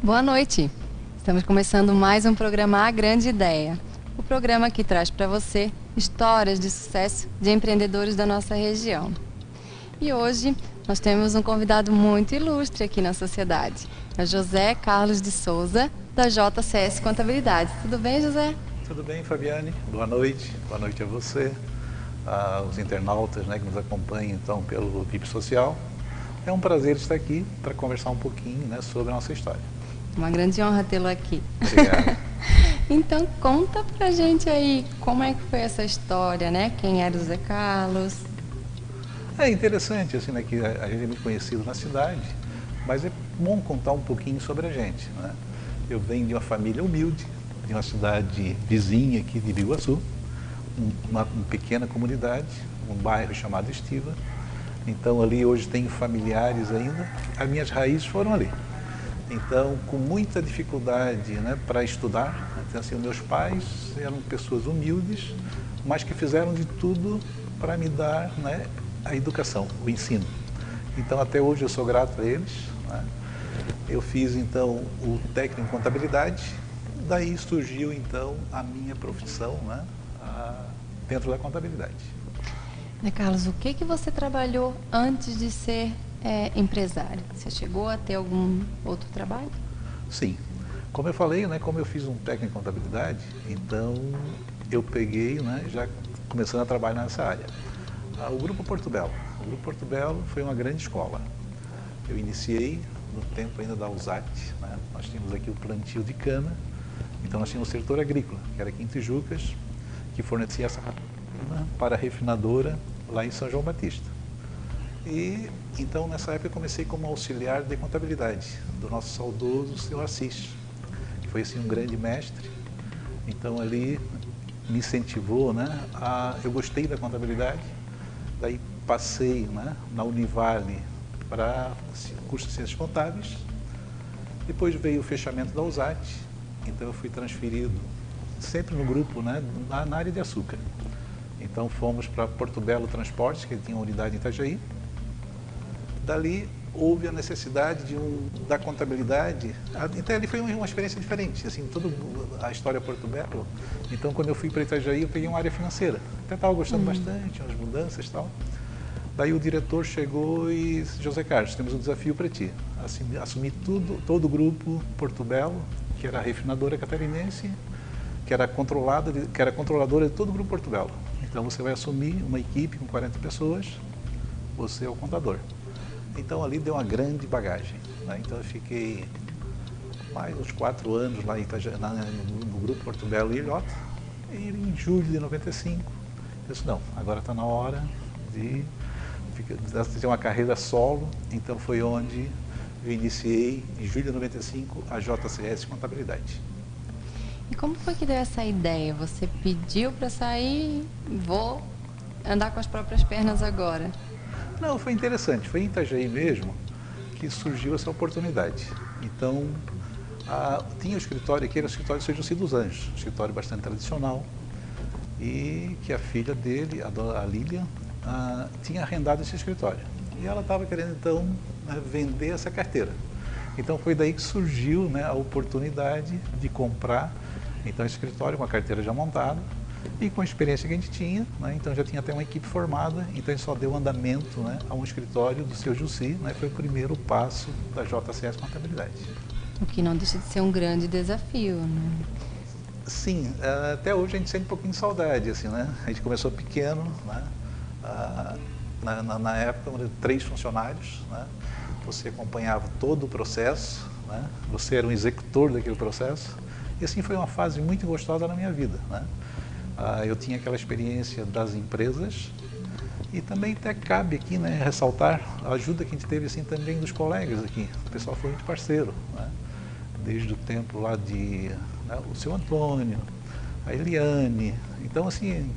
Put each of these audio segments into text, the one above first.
Boa noite. Estamos começando mais um programa A Grande Ideia. O programa que traz para você histórias de sucesso de empreendedores da nossa região. E hoje nós temos um convidado muito ilustre aqui na sociedade. É o José Carlos de Souza, da JCS Contabilidade. Tudo bem, José? Tudo bem, Fabiane? Boa noite a você, aos internautas, né, que nos acompanham então pelo VIP Social. É um prazer estar aqui para conversar um pouquinho, né, sobre a nossa história. Uma grande honra tê-lo aqui. Obrigado. Então conta pra gente aí como é que foi essa história, né? Quem era o José Carlos? É interessante, assim, né, que a gente é muito conhecido na cidade, mas é bom contar um pouquinho sobre a gente, né? Eu venho de uma família humilde, de uma cidade vizinha aqui de Biguaçu, uma pequena comunidade, um bairro chamado Estiva. Então ali hoje tenho familiares ainda, as minhas raízes foram ali. Então, com muita dificuldade, né, para estudar, então, assim, meus pais eram pessoas humildes, mas que fizeram de tudo para me dar, né, a educação, o ensino. Então, até hoje eu sou grato a eles, né? Eu fiz, então, o técnico em contabilidade, daí surgiu, então, a minha profissão, né, dentro da contabilidade. Carlos, o que você trabalhou antes de ser empresário? Você chegou a ter algum outro trabalho? Sim. Como eu falei, né, como eu fiz um técnico em contabilidade, então eu peguei, né, já começando a trabalhar nessa área. O Grupo Porto Belo. O Grupo Porto Belo foi uma grande escola. Eu iniciei no tempo ainda da USAT, né? Nós tínhamos aqui o plantio de cana, então nós tínhamos o setor agrícola, que era aqui em Tijucas, que fornecia essa cana para a refinadora lá em São João Batista. E então nessa época eu comecei como auxiliar de contabilidade do nosso saudoso senhor Assis, que foi assim um grande mestre. Então ali me incentivou, né, eu gostei da contabilidade, daí passei, né, na Univale para curso de Ciências Contábeis. Depois veio o fechamento da USAT, então eu fui transferido sempre no grupo, né, na área de açúcar. Então fomos para Porto Belo Transportes, que tinha uma unidade em Itajaí. Dali houve a necessidade da contabilidade. Então ali foi uma experiência diferente, assim, toda a história Porto Belo. Então quando eu fui para Itajaí eu peguei uma área financeira. Até estava gostando bastante, umas mudanças e tal. Daí o diretor chegou e disse: José Carlos, temos um desafio para ti. Assumir todo o grupo Porto Belo, que era a refinadora catarinense, que era controladora de todo o grupo Porto Belo. Então você vai assumir uma equipe com 40 pessoas, você é o contador. Então ali deu uma grande bagagem, né? Então eu fiquei mais uns 4 anos lá no grupo Porto Belo e Ilhota. E em julho de 95, eu disse: não, agora está na hora de ter uma carreira solo. Então foi onde eu iniciei, em julho de 95, a JCS Contabilidade. E como foi que deu essa ideia? Você pediu para sair, vou andar com as próprias pernas agora? Não, foi interessante. Foi em Itajaí mesmo que surgiu essa oportunidade. Então, tinha o escritório aqui, era o escritório de São José dos Anjos, um escritório bastante tradicional, e que a filha dele, a Lilian, tinha arrendado esse escritório. E ela estava querendo, então, vender essa carteira. Então, foi daí que surgiu, né, a oportunidade de comprar, então, esse escritório com a carteira já montada, e com a experiência que a gente tinha, né, então já tinha até uma equipe formada, então a gente só deu andamento, né, a um escritório do seu Jussi, né, foi o primeiro passo da JCS Contabilidade. O que não deixa de ser um grande desafio, né? Sim, até hoje a gente sente um pouquinho de saudade, assim, né? A gente começou pequeno, né? Na época, 3 funcionários, né? Você acompanhava todo o processo, né? Você era um executor daquele processo, e assim foi uma fase muito gostosa na minha vida, né? Eu tinha aquela experiência das empresas e também até cabe aqui, né, ressaltar a ajuda que a gente teve assim, também dos colegas aqui. O pessoal foi muito parceiro, né? Desde o tempo lá né, o seu Antônio, a Eliane. Então, assim,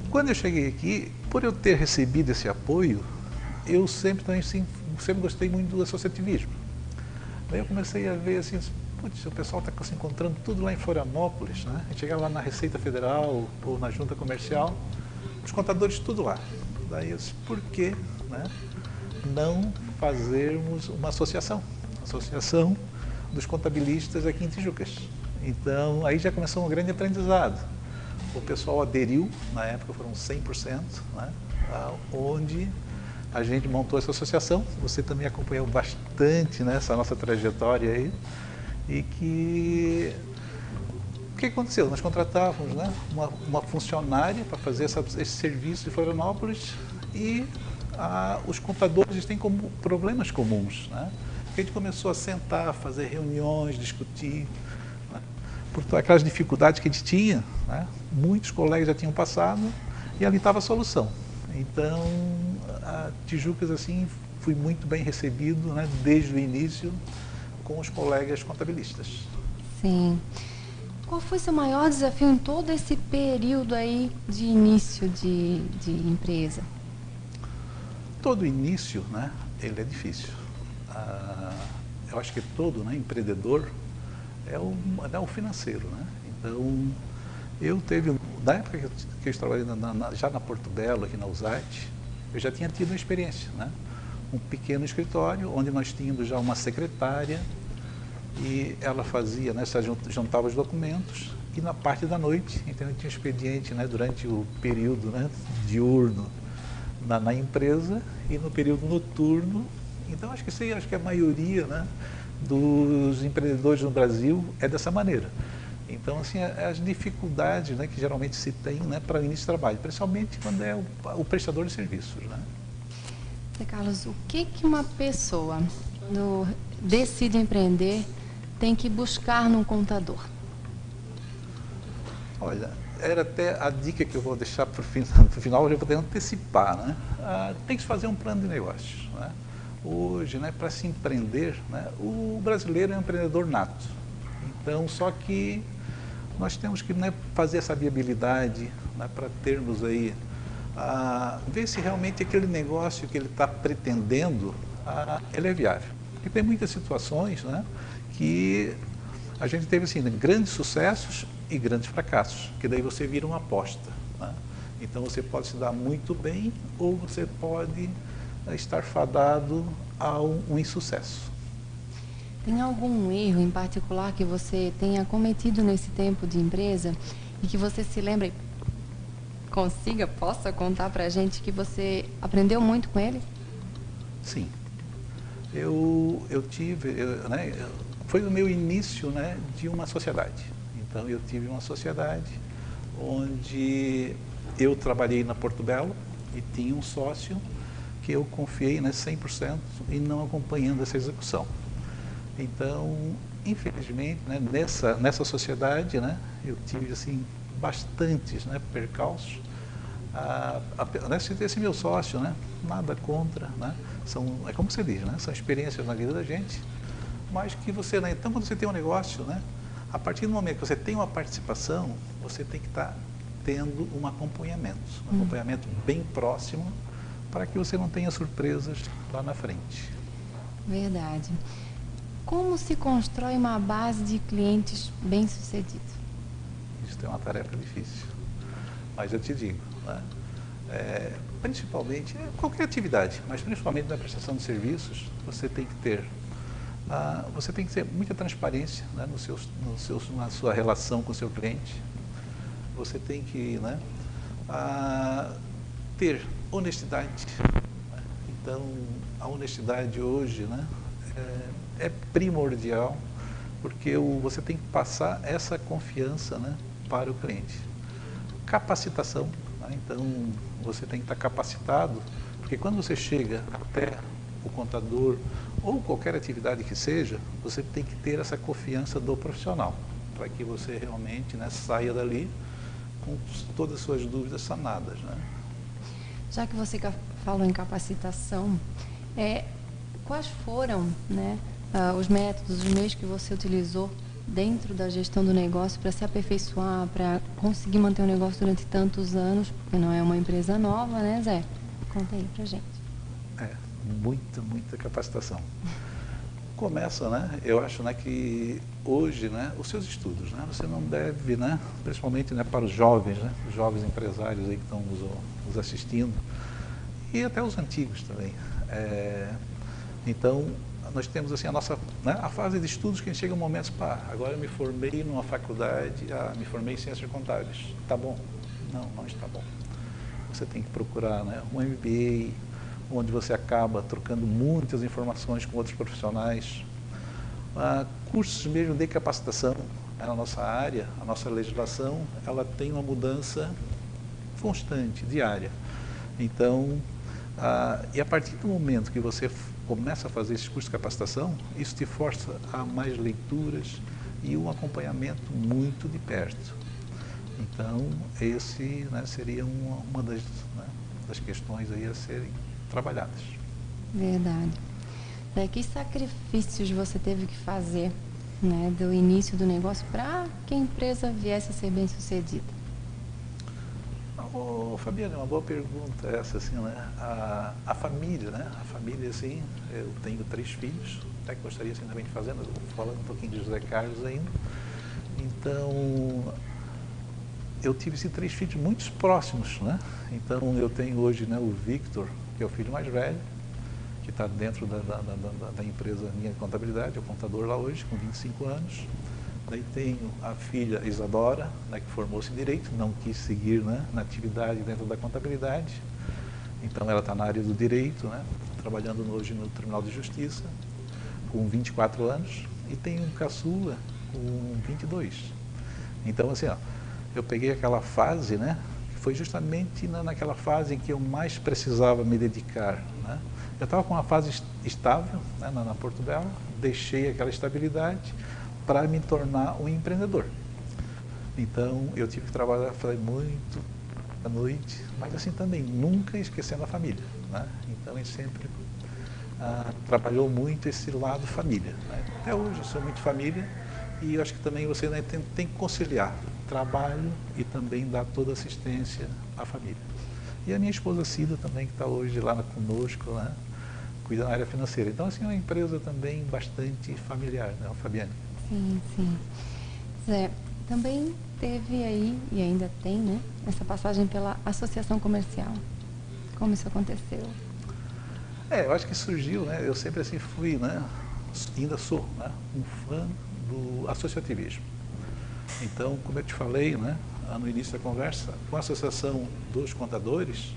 quando eu cheguei aqui, por eu ter recebido esse apoio, eu sempre gostei muito do associativismo. Daí eu comecei a ver assim, putz, o pessoal está se encontrando tudo lá em Florianópolis, né? A gente chegava lá na Receita Federal ou na Junta Comercial, os contadores tudo lá. Daí eu disse: por que, né, não fazermos uma associação dos contabilistas aqui em Tijucas. Então, aí já começou um grande aprendizado. O pessoal aderiu, na época foram 100%, né, onde a gente montou essa associação. Você também acompanhou bastante, né, essa nossa trajetória aí. E que... O que aconteceu? Nós contratávamos, né, uma funcionária para fazer esse serviço de Florianópolis e os contadores têm como problemas comuns, né? A gente começou a sentar, fazer reuniões, discutir, né? Por aquelas dificuldades que a gente tinha, né? Muitos colegas já tinham passado e ali estava a solução. Então, a Tijucas, assim, fui muito bem recebido, né, desde o início com os colegas contabilistas. Sim. Qual foi seu maior desafio em todo esse período aí de início de empresa? Todo início, né, ele é difícil. Eu acho que todo, né, empreendedor é o financeiro, né? Então, eu teve, na época que eu trabalhei já na Porto Belo, aqui na Usate, eu já tinha tido uma experiência, né? Um pequeno escritório, onde nós tínhamos já uma secretária, e ela fazia, né, juntava os documentos, e na parte da noite, então eu tinha expediente, né, durante o período, né, diurno na empresa, e no período noturno. Então acho que a maioria, né, dos empreendedores no Brasil é dessa maneira. Então, assim, as dificuldades, né, que geralmente se tem, né, para o início de trabalho, principalmente quando é o prestador de serviços, né? Zé Carlos, o que uma pessoa decide empreender tem que buscar num contador? Olha, era até a dica que eu vou deixar para o final, eu já vou poder antecipar, né? Tem que se fazer um plano de negócios, né? Hoje, né, para se empreender, né, o brasileiro é um empreendedor nato. Então, só que nós temos que, né, fazer essa viabilidade, né, para termos aí, ver se realmente aquele negócio que ele está pretendendo, ele é viável. Porque tem muitas situações, né, que a gente teve assim, grandes sucessos e grandes fracassos, que daí você vira uma aposta, né? Então você pode se dar muito bem ou você pode estar fadado a um insucesso. Tem algum erro em particular que você tenha cometido nesse tempo de empresa e que você se lembre, possa contar para a gente que você aprendeu muito com ele? Sim. Eu tive, né, foi o meu início, né, de uma sociedade. Então eu tive uma sociedade onde eu trabalhei na Porto Belo e tinha um sócio que eu confiei, né, 100% e não acompanhando essa execução. Então, infelizmente, né, nessa sociedade, né, eu tive assim, bastantes, né, percalços. Esse meu sócio, né, nada contra, né, é como você diz, né, são experiências na vida da gente, mas que você, né, então quando você tem um negócio, né, a partir do momento que você tem uma participação, você tem que estar tendo um acompanhamento bem próximo, para que você não tenha surpresas lá na frente. Verdade. Como se constrói uma base de clientes bem-sucedidos? Isso é uma tarefa difícil, mas eu te digo, né, principalmente, qualquer atividade, mas principalmente na prestação de serviços, você tem que ter muita transparência, né, na sua relação com o seu cliente. Você tem que, né, ter honestidade. Então, a honestidade hoje, né, é primordial, porque você tem que passar essa confiança, né, para o cliente. Capacitação, né, então você tem que estar capacitado, porque quando você chega até o contador ou qualquer atividade que seja, você tem que ter essa confiança do profissional, para que você realmente, né, saia dali com todas as suas dúvidas sanadas, né? Já que você falou em capacitação, quais foram, né, os métodos, os meios que você utilizou dentro da gestão do negócio para se aperfeiçoar, para conseguir manter o negócio durante tantos anos, porque não é uma empresa nova, né, Zé? Conta aí pra gente. Muita capacitação. Começa, né, eu acho, né, que hoje, né, os seus estudos, né, você não deve, né, principalmente, né, para os jovens, né, os jovens empresários aí que estão nos assistindo, e até os antigos também. Então, nós temos assim a nossa, né, a fase de estudos que a gente chega a momentos, pá, agora eu me formei numa faculdade, me formei em ciências contábeis, tá bom? Não, não está bom. Você tem que procurar, né, um MBA, onde você acaba trocando muitas informações com outros profissionais, cursos mesmo de capacitação. Na nossa área, a nossa legislação, ela tem uma mudança constante, diária. Então, e a partir do momento que você começa a fazer esse curso de capacitação, isso te força a mais leituras e um acompanhamento muito de perto. Então, esse, né, seria uma das, né, das questões aí a serem trabalhadas. Verdade. Que sacrifícios você teve que fazer, né, do início do negócio para que a empresa viesse a ser bem sucedida? Fabiana, é uma boa pergunta essa, assim, né? A família, né? A família, assim, eu tenho 3 filhos, até que gostaria assim, também de fazer, mas eu vou falando um pouquinho de José Carlos ainda. Então, eu tive esses 3 filhos muito próximos, né? Então, eu tenho hoje, né, o Victor, que é o filho mais velho, que está dentro da empresa minha de contabilidade, é o contador lá hoje, com 25 anos. Daí tenho a filha Isadora, né, que formou-se em Direito, não quis seguir, né, na atividade dentro da contabilidade. Então ela está na área do Direito, né, trabalhando hoje no Tribunal de Justiça, com 24 anos. E tenho um caçula com 22. Então, assim, ó, eu peguei aquela fase, né, que foi justamente naquela fase em que eu mais precisava me dedicar, né. Eu estava com uma fase estável, né, na Porto Belo, deixei aquela estabilidade para me tornar um empreendedor. Então, eu tive que trabalhar muito à noite, mas assim também, nunca esquecendo a família, né? Então, a gente sempre trabalhou muito esse lado família, né? Até hoje eu sou muito família e eu acho que também você, né, tem que conciliar trabalho e também dar toda assistência à família. E a minha esposa Cida também, que está hoje lá conosco, né, cuida da área financeira. Então, assim, é uma empresa também bastante familiar, né, Fabiane? Sim, sim. Zé, também teve aí, e ainda tem, né, essa passagem pela associação comercial. Como isso aconteceu? Eu acho que surgiu, né, eu sempre assim fui, né, ainda sou, né, um fã do associativismo. Então, como eu te falei, né, no início da conversa, com a Associação dos Contadores,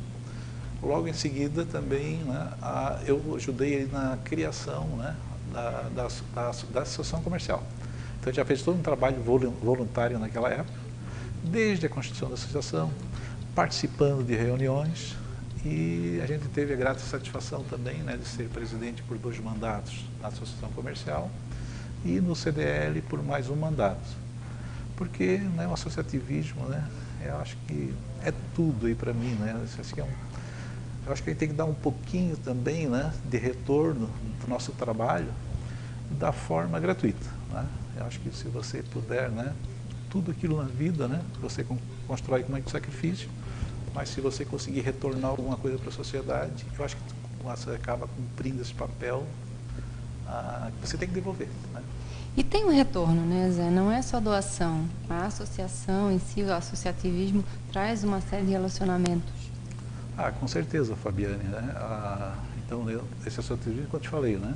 logo em seguida também, né, eu ajudei na criação, né, da associação comercial. Então, já fez todo um trabalho voluntário naquela época, desde a constituição da associação, participando de reuniões, e a gente teve a grata satisfação também, né, de ser presidente por 2 mandatos na associação comercial e no CDL por mais um mandato. Porque, né, o associativismo, né, eu acho que é tudo aí para mim, né, eu acho que a gente tem que dar um pouquinho também, né, de retorno do nosso trabalho da forma gratuita, né? Eu acho que se você puder, né, tudo aquilo na vida, né, você constrói com muito sacrifício, mas se você conseguir retornar alguma coisa para a sociedade, eu acho que você acaba cumprindo esse papel que você tem que devolver, né? E tem um retorno, né, Zé? Não é só doação. A associação em si, o associativismo, traz uma série de relacionamentos. Com certeza, Fabiane, né? Então, esse associativismo, como eu te falei, né,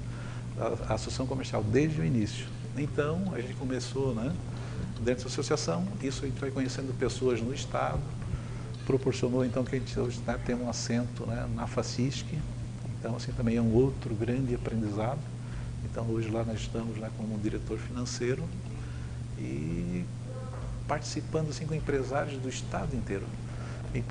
a associação comercial desde o início. Então, a gente começou, né, dentro da associação, isso a gente vai conhecendo pessoas no Estado, proporcionou então que a gente hoje, né, tem um assento, né, na FACISC, então assim também é um outro grande aprendizado. Então hoje lá nós estamos, né, como diretor financeiro e participando assim com empresários do Estado inteiro. E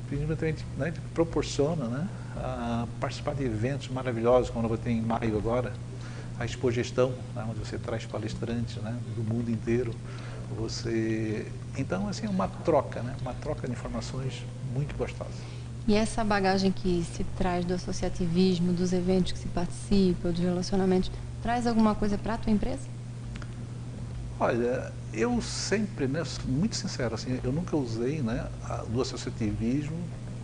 principalmente, né, proporciona, né, a participar de eventos maravilhosos, como eu vou ter em maio agora, a Expo Gestão, né, onde você traz palestrantes, né, do mundo inteiro. Então, assim, uma troca, né? Uma troca de informações muito gostosa. E essa bagagem que se traz do associativismo, dos eventos que se participa, dos relacionamentos, traz alguma coisa para a tua empresa? Olha, eu sempre, né, muito sincero, assim, eu nunca usei, né, do associativismo,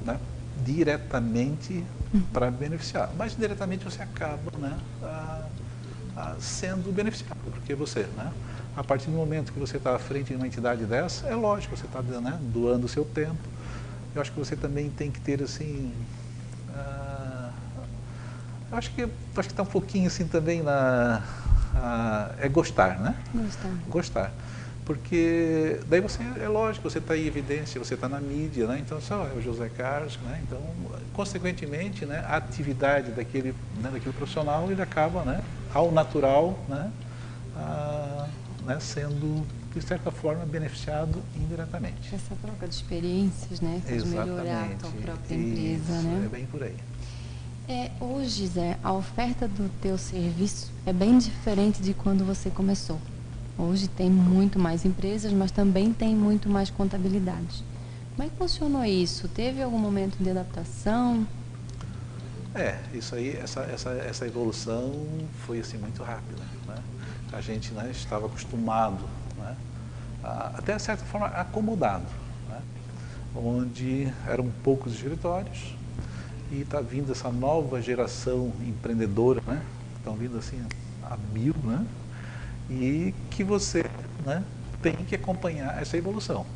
né, diretamente para beneficiar, mas diretamente você acaba, né, sendo beneficiado, porque você, né, a partir do momento que você está à frente de uma entidade dessa, é lógico, você está, né, doando o seu tempo. Eu acho que você também tem que ter, assim, Eu acho que está um pouquinho assim também é gostar, né? Gostar. Gostar. Porque daí você, é lógico, você está em evidência, você está na mídia, né? Então, só é o José Carlos, né? Então, consequentemente, né, a atividade daquele profissional, ele acaba, né, ao natural, né, né, sendo, de certa forma, beneficiado indiretamente. Essa troca de experiências, né, faz melhorar a tua própria empresa, né? É bem por aí. Hoje, Zé, a oferta do teu serviço é bem diferente de quando você começou. Hoje tem muito mais empresas, mas também tem muito mais contabilidade. Como é que funcionou isso? Teve algum momento de adaptação? Isso aí, essa evolução foi assim muito rápida, né? A gente, né, estava acostumado, né, até de certa forma acomodado, né, onde eram poucos escritórios e está vindo essa nova geração empreendedora, né? Estão vindo assim a mil, né? E que você, né, tem que acompanhar essa evolução.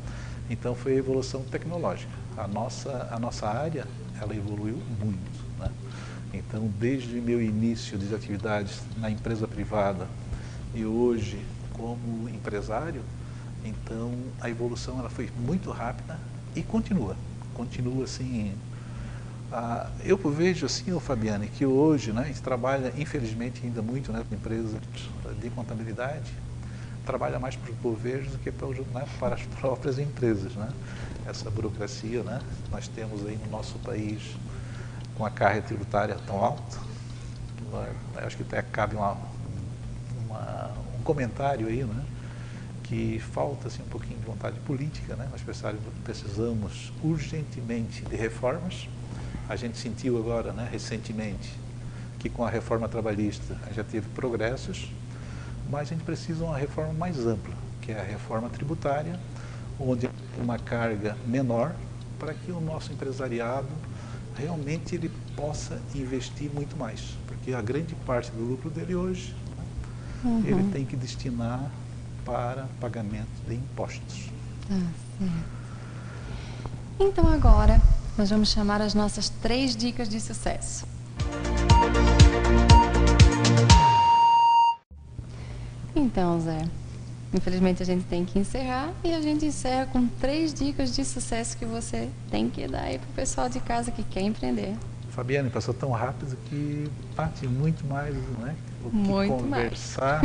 Então foi a evolução tecnológica. A nossa área, ela evoluiu muito, né? Então desde o meu início de atividades na empresa privada e hoje como empresário, então a evolução ela foi muito rápida e continua assim. Eu vejo assim, Fabiane, que hoje, né, a gente trabalha, infelizmente, ainda muito, né, com empresas de contabilidade, trabalha mais para os governos do que para as próprias empresas, né? Essa burocracia, né, nós temos aí no nosso país, com a carga tributária tão alta, acho que até cabe um comentário aí, né, que falta assim, um pouquinho de vontade política, né? Nós precisamos urgentemente de reformas. A gente sentiu agora, né, recentemente, que com a reforma trabalhista a gente já teve progressos, mas a gente precisa de uma reforma mais ampla, que é a reforma tributária, onde tem uma carga menor para que o nosso empresariado realmente ele possa investir muito mais, porque a grande parte do lucro dele hoje, né, ele tem que destinar para pagamento de impostos. Certo. Então agora nós vamos chamar as nossas 3 dicas de sucesso. Então, Zé, infelizmente a gente tem que encerrar e a gente encerra com 3 dicas de sucesso que você tem que dar aí para o pessoal de casa que quer empreender. Fabiane, passou tão rápido que bate muito mais, né, o que muito conversar,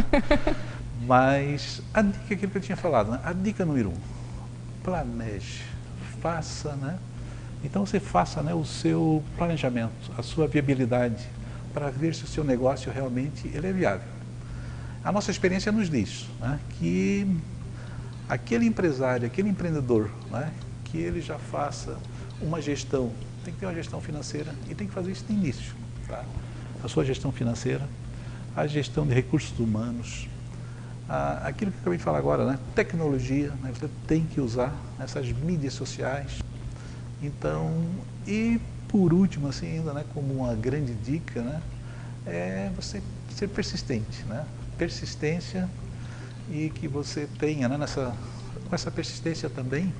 mas a dica é aquilo que eu tinha falado, né? A dica número 1, planeje, faça, né? Então você faça, né, o seu planejamento, a sua viabilidade, para ver se o seu negócio realmente ele é viável. A nossa experiência nos diz, né, que aquele empresário, aquele empreendedor, né, que ele já faça uma gestão, tem que ter uma gestão financeira e tem que fazer isso de início. Tá? A sua gestão financeira, a gestão de recursos humanos, aquilo que eu acabei de falar agora, né, tecnologia, né, você tem que usar essas mídias sociais. Então, e por último, assim, ainda, né, como uma grande dica, né, é você ser persistente, né? Persistência e que você tenha, né, com essa persistência também,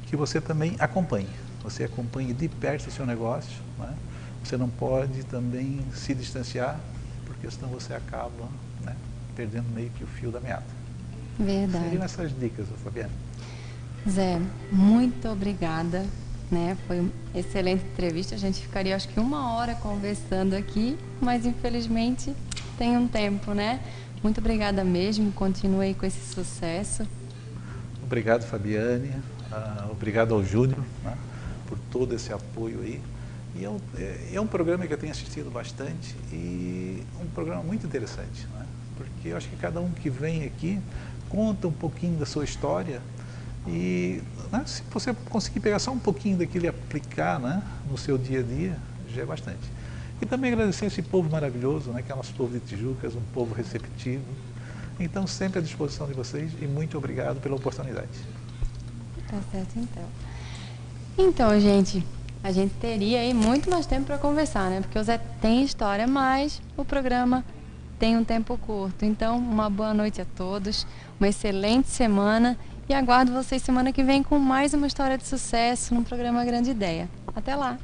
que você também acompanhe. Você acompanhe de perto o seu negócio, né? Você não pode também se distanciar, porque senão você acaba, né, perdendo meio que o fio da meada. Verdade. Seriam essas dicas, Fabiane. Zé, muito obrigada, né? Foi uma excelente entrevista. A gente ficaria, acho que 1 hora conversando aqui, mas infelizmente tem um tempo, né? Muito obrigada mesmo. Continue aí com esse sucesso. Obrigado, Fabiane. Obrigado ao Júnior, né, por todo esse apoio aí. E é um programa que eu tenho assistido bastante e um programa muito interessante, né? Porque eu acho que cada um que vem aqui conta um pouquinho da sua história. E, né, se você conseguir pegar só um pouquinho daquilo e aplicar, né, no seu dia a dia, já é bastante. E também agradecer esse povo maravilhoso, né, que é o nosso povo de Tijucas, um povo receptivo. Então, sempre à disposição de vocês e muito obrigado pela oportunidade. Tá certo, então. Então, gente, a gente teria aí muito mais tempo para conversar, né? Porque o Zé tem história, mas o programa tem um tempo curto. Então, uma boa noite a todos, uma excelente semana. E aguardo vocês semana que vem com mais uma história de sucesso no programa Grande Ideia. Até lá!